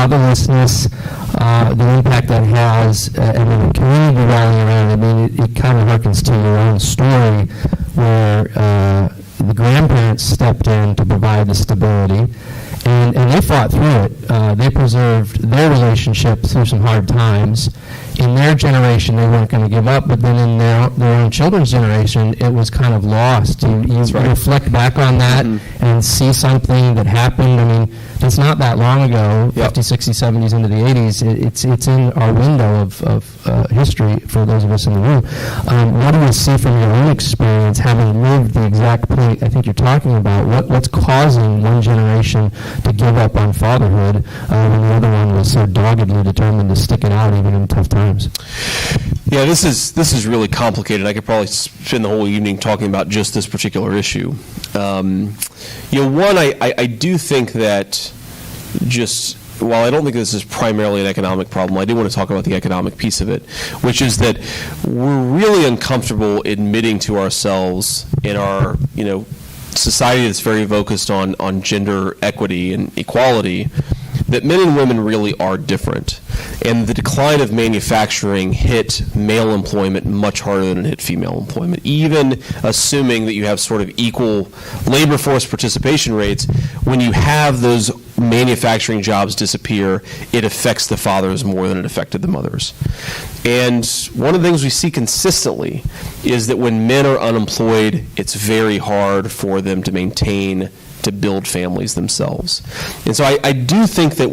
fatherlessness, the impact that has, and then the community rallying around. I mean, it kind of harkens to your own story where the grandparents stepped in to provide the stability, and they fought through it. They preserved their relationship through some hard times. In their generation, they weren't going to give up, but then in their own children's generation, it was kind of lost. You reflect back on that and see something that happened. I mean, it's not that long ago, 50s, 60s, 70s, into the 80s. It's in our window of history for those of us in the room. What do you see from your own experience, having lived the exact point I think you're talking about? What's causing one generation to give up on fatherhood when the other one was so doggedly determined to stick it out even in tough times? Yeah, this is really complicated. I could probably spend the whole evening talking about just this particular issue. One, I do think that while I don't think this is primarily an economic problem, I do want to talk about the economic piece of it, which is that we're really uncomfortable admitting to ourselves in our, society that's very focused on gender equity and equality, that men and women really are different. And the decline of manufacturing hit male employment much harder than it hit female employment. Even assuming that you have sort of equal labor force participation rates, when you have those manufacturing jobs disappear, it affects the fathers more than it affected the mothers. And one of the things we see consistently is that when men are unemployed, it's very hard for them to build families themselves. And so I do think that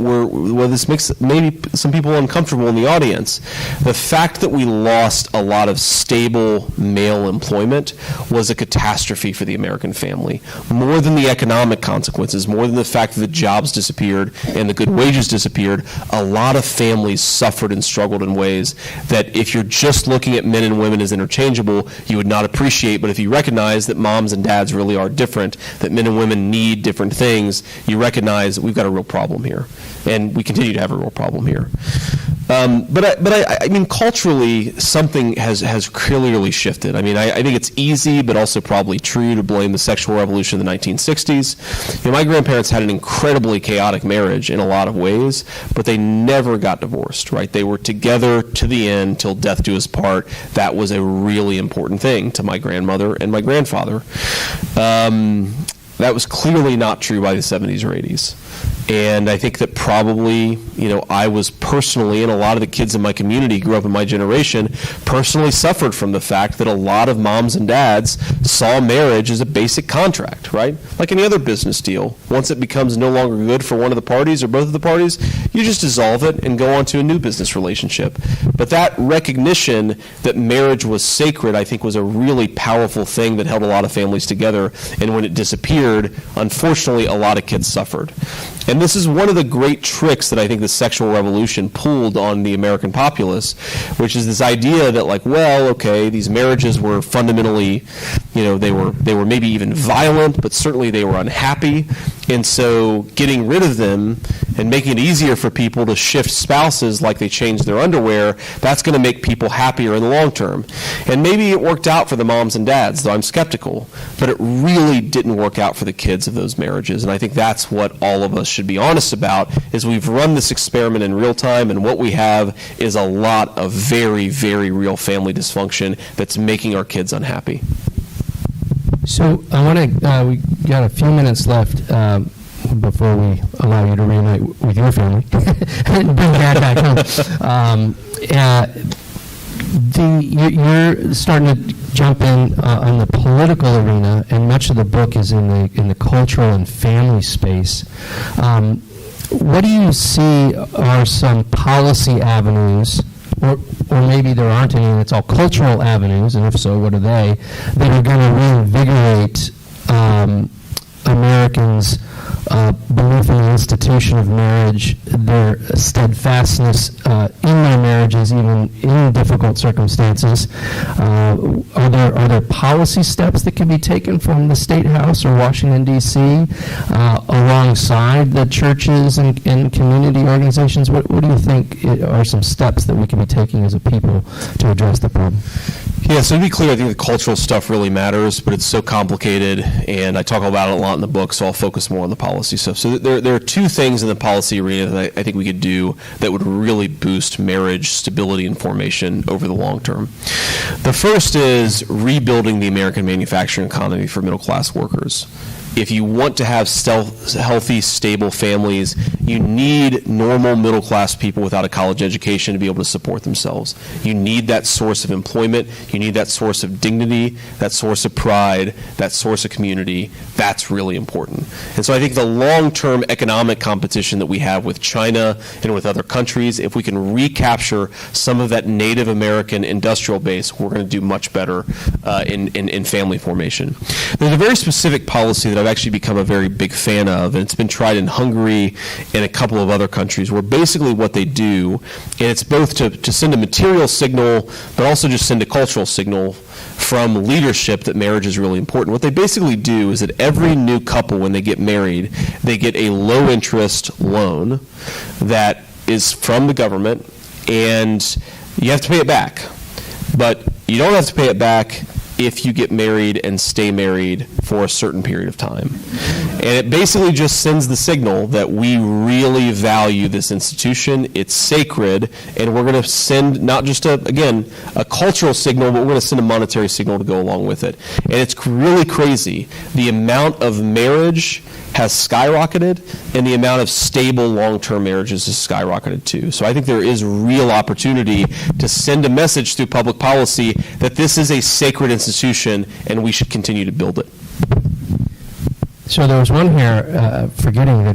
this makes maybe some people uncomfortable in the audience. The fact that we lost a lot of stable male employment was a catastrophe for the American family. More than the economic consequences, more than the fact that the jobs disappeared and the good wages disappeared, a lot of families suffered and struggled in ways that if you're just looking at men and women as interchangeable, you would not appreciate. But if you recognize that moms and dads really are different, that men and women need different things, you recognize that we've got a real problem here, and we continue to have a real problem here. But I mean, culturally, something has clearly shifted. I mean, I think it's easy, but also probably true, to blame the sexual revolution of the 1960s. My grandparents had an incredibly chaotic marriage in a lot of ways, but they never got divorced, right? They were together to the end, till death do us part. That was a really important thing to my grandmother and my grandfather. That was clearly not true by the 70s or 80s. And I think that probably, I was personally, and a lot of the kids in my community grew up in my generation, personally suffered from the fact that a lot of moms and dads saw marriage as a basic contract, right? Like any other business deal. Once it becomes no longer good for one of the parties or both of the parties, you just dissolve it and go on to a new business relationship. But that recognition that marriage was sacred, I think, was a really powerful thing that held a lot of families together. And when it disappeared, unfortunately, a lot of kids suffered. And this is one of the great tricks that I think the sexual revolution pulled on the American populace, which is this idea that, these marriages were fundamentally, they were maybe even violent, but certainly they were unhappy. And so getting rid of them and making it easier for people to shift spouses like they change their underwear, that's going to make people happier in the long term. And maybe it worked out for the moms and dads, though I'm skeptical, but it really didn't work out for the kids of those marriages. And I think that's what all of us should be honest about, is we've run this experiment in real time, and what we have is a lot of very, very real family dysfunction that's making our kids unhappy. So I want to, we got a few minutes left before we allow you to reunite with your family and bring Dad back home. You're starting to jump in on the political arena, and much of the book is in the cultural and family space. What do you see are some policy avenues, or maybe there aren't any and it's all cultural avenues, and if so, what are they, that are going to reinvigorate Americans' belief in the institution of marriage, their steadfastness in their marriages, even in difficult circumstances? Are there policy steps that can be taken from the State House or Washington, D.C., alongside the churches and community organizations? What do you think are some steps that we can be taking as a people to address the problem? Yeah, so to be clear, I think the cultural stuff really matters, but it's so complicated, and I talk about it a lot in the book, so I'll focus more on the policy stuff. So there are two things in the policy arena that I think we could do that would really boost marriage stability and formation over the long term. The first is rebuilding the American manufacturing economy for middle-class workers. If you want to have healthy, stable families, you need normal middle-class people without a college education to be able to support themselves. You need that source of employment. You need that source of dignity, that source of pride, that source of community. That's really important. And so I think the long-term economic competition that we have with China and with other countries, if we can recapture some of that Native American industrial base, we're going to do much better in family formation. There's a very specific policy that I've actually become a very big fan of, and it's been tried in Hungary and a couple of other countries, where basically what they do, and it's both to send a material signal, but also just send a cultural signal from leadership that marriage is really important. What they basically do is that every new couple, when they get married, they get a low-interest loan that is from the government, and you have to pay it back. But you don't have to pay it back if you get married and stay married for a certain period of time. And it basically just sends the signal that we really value this institution, it's sacred, and we're going to send not just, a cultural signal, but we're going to send a monetary signal to go along with it. And it's really crazy. The amount of marriage has skyrocketed, and the amount of stable long-term marriages has skyrocketed too. So I think there is real opportunity to send a message through public policy that this is a sacred institution and we should continue to build it. So there was one here, forgetting that